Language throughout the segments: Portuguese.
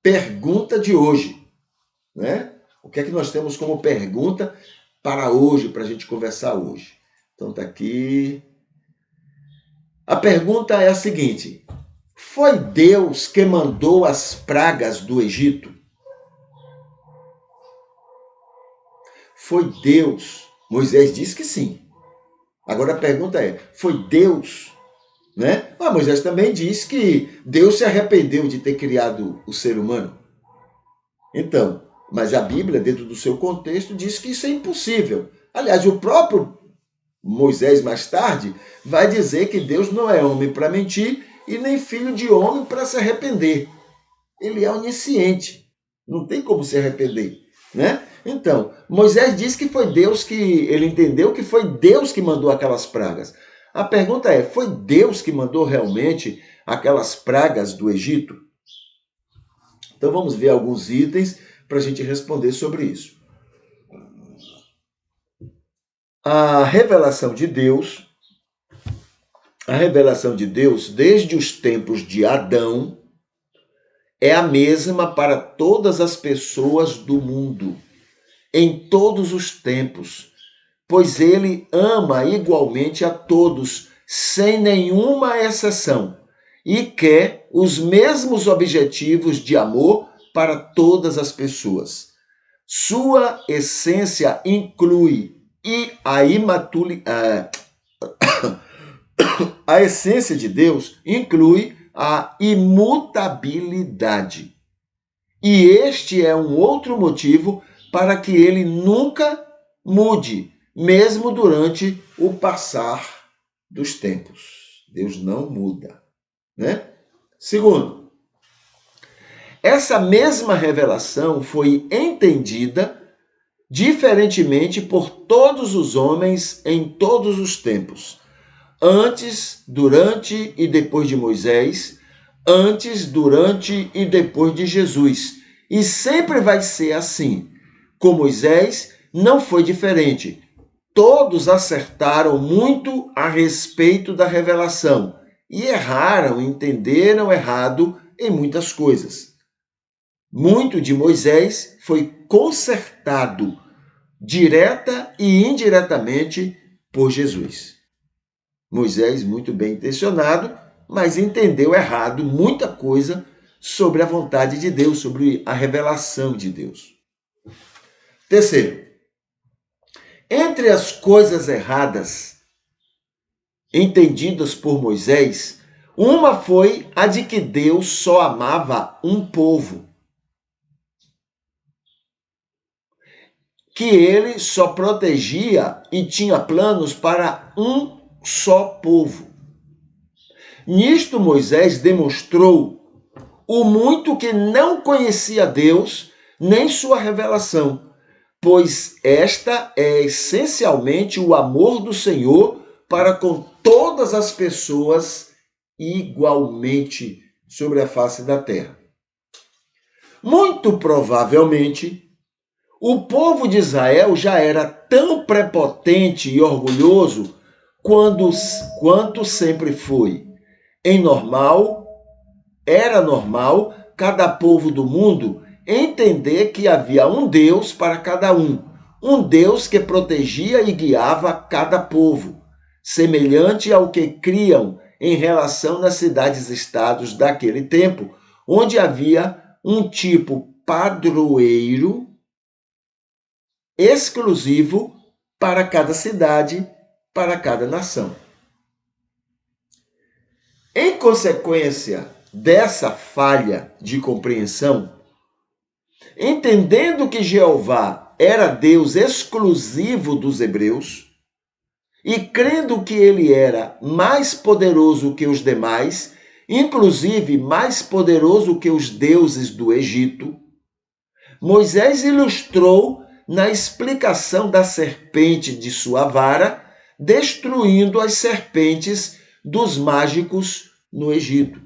pergunta de hoje, né? O que é que nós temos como pergunta para hoje, para a gente conversar hoje? Então tá aqui. A pergunta é a seguinte: foi Deus que mandou as pragas do Egito? Foi Deus? Moisés disse que sim. Agora a pergunta é: foi Deus? Né? Moisés também disse que Deus se arrependeu de ter criado o ser humano. Então, mas a Bíblia, dentro do seu contexto, diz que isso é impossível. Aliás, o próprio Moisés, mais tarde, vai dizer que Deus não é homem para mentir e nem filho de homem para se arrepender. Ele é onisciente. Não tem como se arrepender, né? Então, Moisés disse que foi Deus que... Ele entendeu que foi Deus que mandou aquelas pragas. A pergunta é, foi Deus que mandou realmente aquelas pragas do Egito? Então vamos ver alguns itens para a gente responder sobre isso. A revelação de Deus, desde os tempos de Adão, é a mesma para todas as pessoas do mundo, em todos os tempos, pois ele ama igualmente a todos, sem nenhuma exceção, e quer os mesmos objetivos de amor para todas as pessoas. Sua essência inclui a essência de Deus inclui a imutabilidade. E este é um outro motivo para que ele nunca mude, mesmo durante o passar dos tempos. Deus não muda, né? Segundo, essa mesma revelação foi entendida diferentemente por todos os homens em todos os tempos. Antes, durante e depois de Moisés, antes, durante e depois de Jesus. E sempre vai ser assim. Com Moisés não foi diferente. Todos acertaram muito a respeito da revelação e erraram, entenderam errado em muitas coisas. Muito de Moisés foi consertado direta e indiretamente por Jesus. Moisés, muito bem intencionado, mas entendeu errado muita coisa sobre a vontade de Deus, sobre a revelação de Deus. Terceiro, entre as coisas erradas entendidas por Moisés, uma foi a de que Deus só amava um povo, que ele só protegia e tinha planos para um só povo. Nisto, Moisés demonstrou o muito que não conhecia Deus, nem sua revelação, pois esta é essencialmente o amor do Senhor para com todas as pessoas igualmente sobre a face da terra. Muito provavelmente, o povo de Israel já era tão prepotente e orgulhoso quanto sempre foi. Era normal cada povo do mundo entender que havia um Deus para cada um Deus que protegia e guiava cada povo, semelhante ao que criam em relação nas cidades-estados daquele tempo, onde havia um tipo padroeiro exclusivo para cada cidade, para cada nação. Em consequência dessa falha de compreensão, entendendo que Jeová era Deus exclusivo dos hebreus e crendo que ele era mais poderoso que os demais, inclusive mais poderoso que os deuses do Egito, Moisés ilustrou na explicação da serpente de sua vara, destruindo as serpentes dos mágicos no Egito.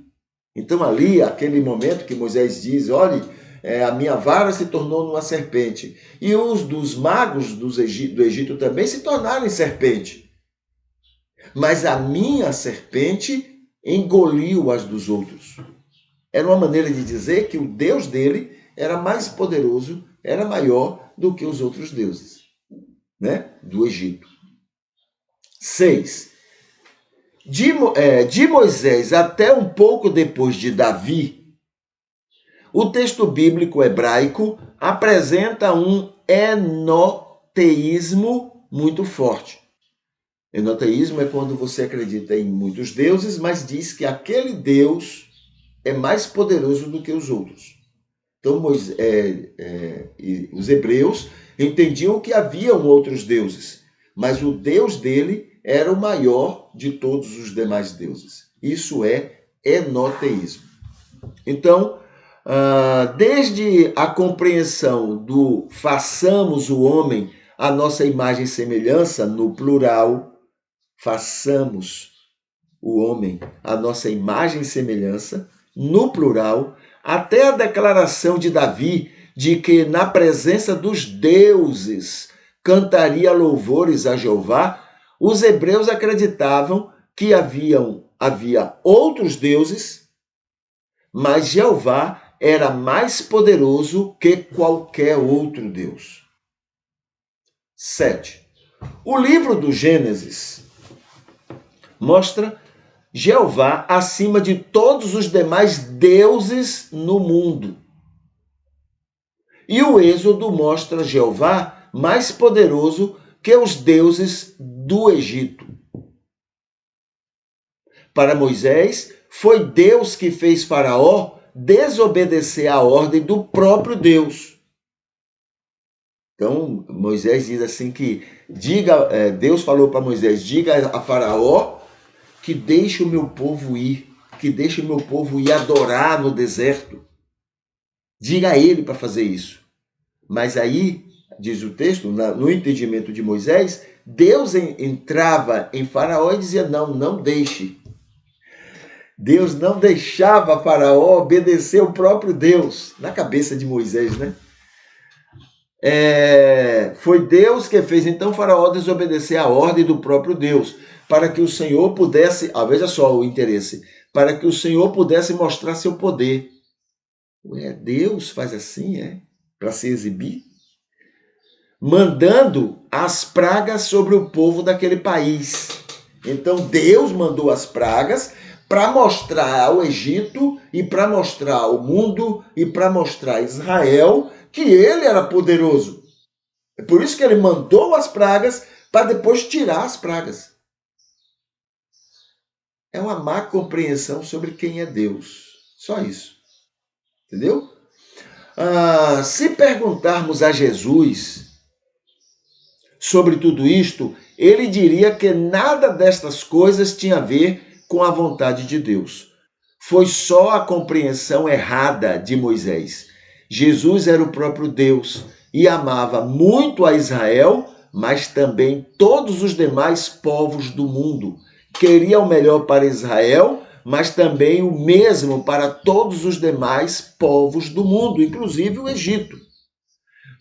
Então ali, aquele momento que Moisés diz, olhe, a minha vara se tornou numa serpente. E os dos magos do Egito também se tornaram em serpente. Mas a minha serpente engoliu as dos outros. Era uma maneira de dizer que o Deus dele era mais poderoso, era maior do que os outros deuses, né, do Egito. 6. De Moisés até um pouco depois de Davi, o texto bíblico hebraico apresenta um enoteísmo muito forte. Enoteísmo é quando você acredita em muitos deuses, mas diz que aquele Deus é mais poderoso do que os outros. Então, os hebreus entendiam que haviam outros deuses, mas o Deus dele era o maior de todos os demais deuses. Isso é enoteísmo. Então, desde a compreensão do façamos o homem à nossa imagem e semelhança, no plural, façamos o homem à nossa imagem e semelhança, no plural, até a declaração de Davi de que na presença dos deuses cantaria louvores a Jeová, os hebreus acreditavam que havia outros deuses, mas Jeová era mais poderoso que qualquer outro Deus. 7. O livro do Gênesis mostra Jeová acima de todos os demais deuses no mundo. E o Êxodo mostra Jeová mais poderoso que os deuses do Egito. Para Moisés, foi Deus que fez Faraó desobedecer à ordem do próprio Deus. Então, Moisés diz assim que Deus falou para Moisés, diga a Faraó que deixe o meu povo ir, que deixe o meu povo ir adorar no deserto. Diga a ele para fazer isso. Mas aí, diz o texto, no entendimento de Moisés, Deus entrava em Faraó e dizia, não deixe. Deus não deixava Faraó obedecer o próprio Deus, na cabeça de Moisés, né? Foi Deus que fez então Faraó desobedecer a ordem do próprio Deus, para que o Senhor pudesse, veja só o interesse, para que o Senhor pudesse mostrar seu poder. Deus faz assim, para se exibir? Mandando as pragas sobre o povo daquele país. Então Deus mandou as pragas para mostrar ao Egito e para mostrar ao mundo e para mostrar a Israel que ele era poderoso. É por isso que ele mandou as pragas para depois tirar as pragas. É uma má compreensão sobre quem é Deus. Só isso. Entendeu? Se perguntarmos a Jesus sobre tudo isto, ele diria que nada destas coisas tinha a ver com a vontade de Deus. Foi só a compreensão errada de Moisés. Jesus era o próprio Deus e amava muito a Israel, mas também todos os demais povos do mundo. Queria o melhor para Israel, mas também o mesmo para todos os demais povos do mundo, inclusive o Egito.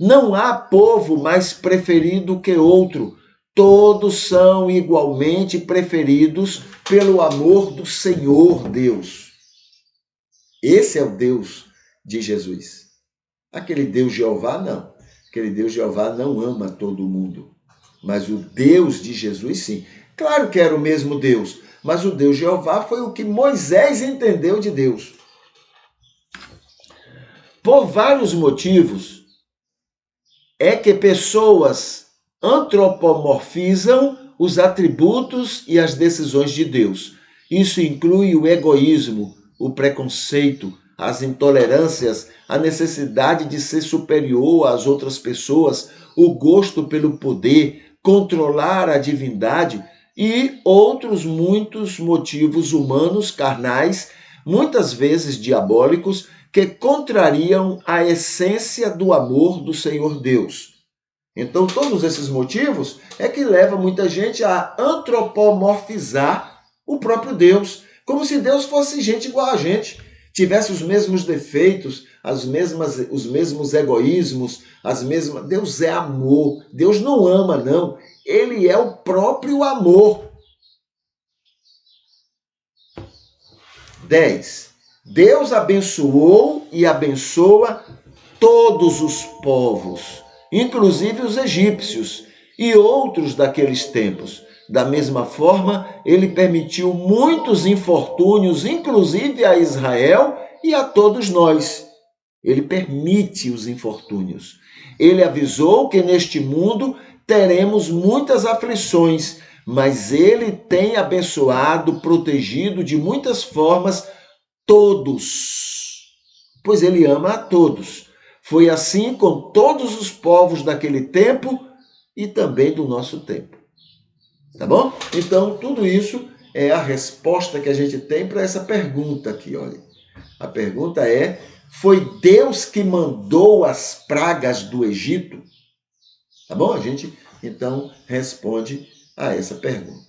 Não há povo mais preferido que outro. Todos são igualmente preferidos pelo amor do Senhor Deus. Esse é o Deus de Jesus. Aquele Deus Jeová, não. Aquele Deus Jeová não ama todo mundo. Mas o Deus de Jesus, sim. Claro que era o mesmo Deus, mas o Deus Jeová foi o que Moisés entendeu de Deus. Por vários motivos, é que pessoas antropomorfizam os atributos e as decisões de Deus. Isso inclui o egoísmo, o preconceito, as intolerâncias, a necessidade de ser superior às outras pessoas, o gosto pelo poder, controlar a divindade e outros muitos motivos humanos, carnais, muitas vezes diabólicos, que contrariam a essência do amor do Senhor Deus. Então, todos esses motivos é que levam muita gente a antropomorfizar o próprio Deus, como se Deus fosse gente igual a gente, tivesse os mesmos defeitos, os mesmos egoísmos, Deus é amor. Deus não ama, não. Ele é o próprio amor. 10. Deus abençoou e abençoa todos os povos, inclusive os egípcios e outros daqueles tempos. Da mesma forma, ele permitiu muitos infortúnios, inclusive a Israel e a todos nós. Ele permite os infortúnios. Ele avisou que neste mundo teremos muitas aflições, mas ele tem abençoado, protegido de muitas formas todos, pois ele ama a todos. Foi assim com todos os povos daquele tempo e também do nosso tempo. Tá bom? Então, tudo isso é a resposta que a gente tem para essa pergunta aqui, olha. A pergunta é: foi Deus que mandou as pragas do Egito? Tá bom? A gente, então, responde a essa pergunta.